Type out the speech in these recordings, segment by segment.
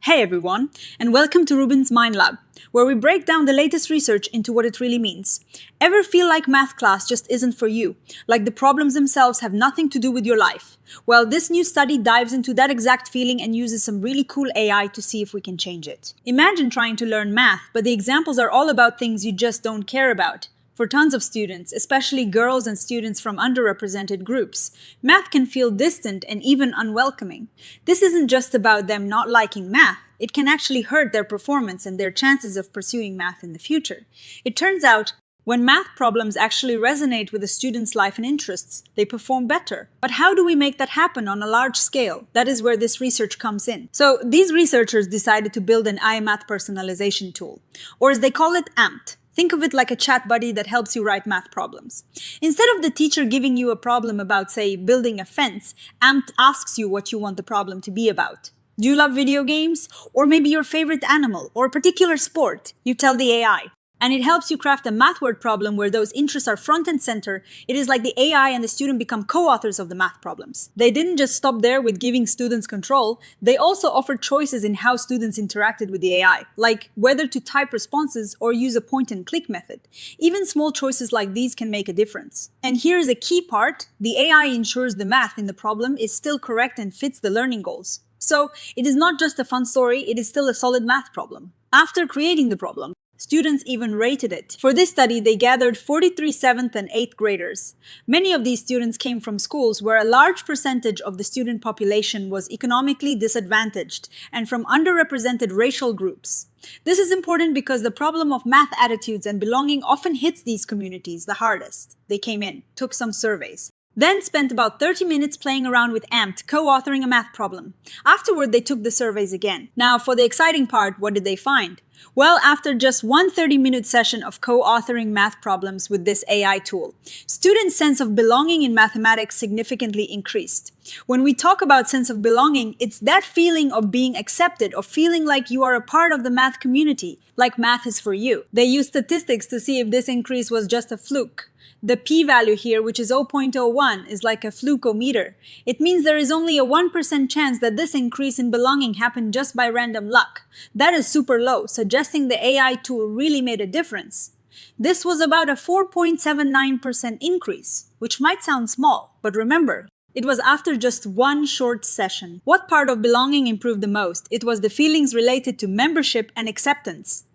Hey everyone, and welcome to RUBIN'S Mind Lab, where we break down the latest research into what it really means. Ever feel like math class just isn't for you? Like the problems themselves have nothing to do with your life? Well, this new study dives into that exact feeling and uses some really cool AI to see if we can change it. Imagine trying to learn math, but the examples are all about things you just don't care about. For tons of students, especially girls and students from underrepresented groups, math can feel distant and even unwelcoming. This isn't just about them not liking math. It can actually hurt their performance and their chances of pursuing math in the future. It turns out, when math problems actually resonate with a student's life and interests, they perform better. But how do we make that happen on a large scale? That is where this research comes in. So these researchers decided to build an AI Math Personalization Tool, or as they call it, AMPT. Think of it like a chat buddy that helps you write math problems. Instead of the teacher giving you a problem about, say, building a fence, AMPT asks you what you want the problem to be about. Do you love video games? Or maybe your favorite animal or a particular sport? You tell the AI. And it helps you craft a math word problem where those interests are front and center. It is like the AI and the student become co-authors of the math problems. They didn't just stop there with giving students control. They also offered choices in how students interacted with the AI, like whether to type responses or use a point-and-click method. Even small choices like these can make a difference. And here's a key part. The AI ensures the math in the problem is still correct and fits the learning goals. So it is not just a fun story, it is still a solid math problem. After creating the problem, students even rated it. For this study, they gathered 43 7th and 8th graders. Many of these students came from schools where a large percentage of the student population was economically disadvantaged and from underrepresented racial groups. This is important because the problem of math attitudes and belonging often hits these communities the hardest. They came in, took some surveys, then spent about 30 minutes playing around with AMPT, co-authoring a math problem. Afterward, they took the surveys again. Now, for the exciting part, what did they find? Well, after just one 30-minute session of co-authoring math problems with this AI tool, students' sense of belonging in mathematics significantly increased. When we talk about sense of belonging, it's that feeling of being accepted, of feeling like you are a part of the math community, like math is for you. They used statistics to see if this increase was just a fluke. The p-value here, which is 0.01, is like a flukometer. It means there is only a 1% chance that this increase in belonging happened just by random luck. That is super low, suggesting the AI tool really made a difference. This was about a 4.79% increase, which might sound small, but remember, it was after just one short session. What part of belonging improved the most? It was the feelings related to membership and acceptance.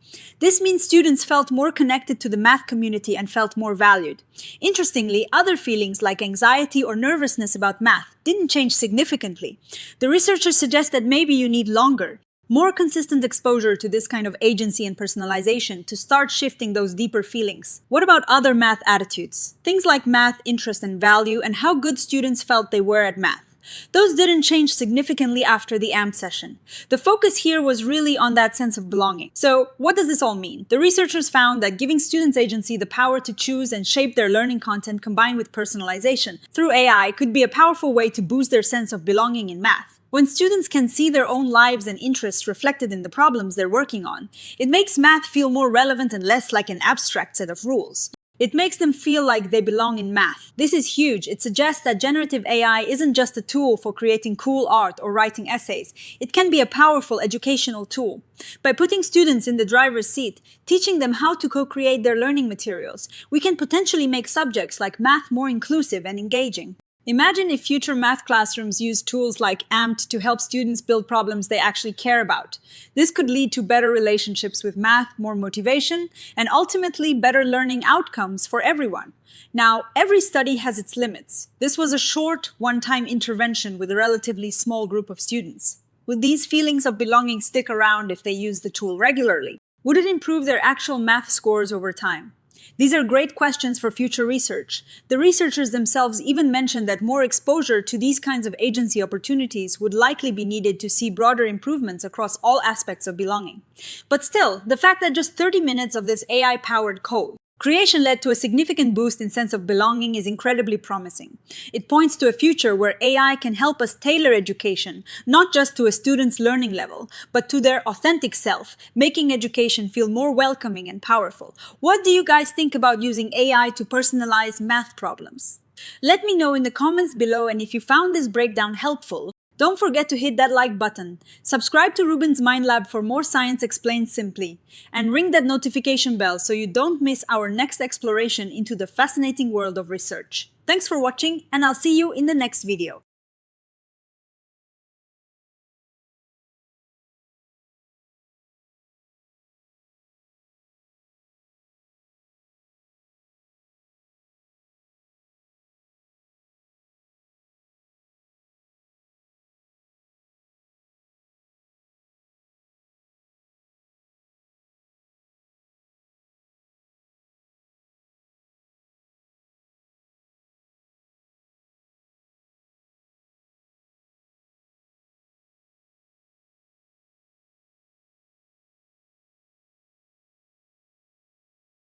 This means students felt more connected to the math community and felt more valued. Interestingly, other feelings like anxiety or nervousness about math didn't change significantly. The researchers suggest that maybe you need longer, more consistent exposure to this kind of agency and personalization to start shifting those deeper feelings. What about other math attitudes? Things like math, interest, and value, and how good students felt they were at math. Those didn't change significantly after the AMP session. The focus here was really on that sense of belonging. So, what does this all mean? The researchers found that giving students agency, the power to choose and shape their learning content combined with personalization through AI could be a powerful way to boost their sense of belonging in math. When students can see their own lives and interests reflected in the problems they're working on, it makes math feel more relevant and less like an abstract set of rules. It makes them feel like they belong in math. This is huge. It suggests that generative AI isn't just a tool for creating cool art or writing essays. It can be a powerful educational tool. By putting students in the driver's seat, teaching them how to co-create their learning materials, we can potentially make subjects like math more inclusive and engaging. Imagine if future math classrooms use tools like AMPT to help students build problems they actually care about. This could lead to better relationships with math, more motivation, and ultimately better learning outcomes for everyone. Now, every study has its limits. This was a short, one-time intervention with a relatively small group of students. Would these feelings of belonging stick around if they use the tool regularly? Would it improve their actual math scores over time? These are great questions for future research. The researchers themselves even mentioned that more exposure to these kinds of agency opportunities would likely be needed to see broader improvements across all aspects of belonging. But still, the fact that just 30 minutes of this AI-powered Kole creation led to a significant boost in sense of belonging is incredibly promising. It points to a future where AI can help us tailor education, not just to a student's learning level, but to their authentic self, making education feel more welcoming and powerful. What do you guys think about using AI to personalize math problems? Let me know in the comments below, and if you found this breakdown helpful, Don't forget to hit that like button, subscribe to Rubin's Mind Lab for more science explained simply, and ring that notification bell so you don't miss our next exploration into the fascinating world of research. Thanks for watching, and I'll see you in the next video.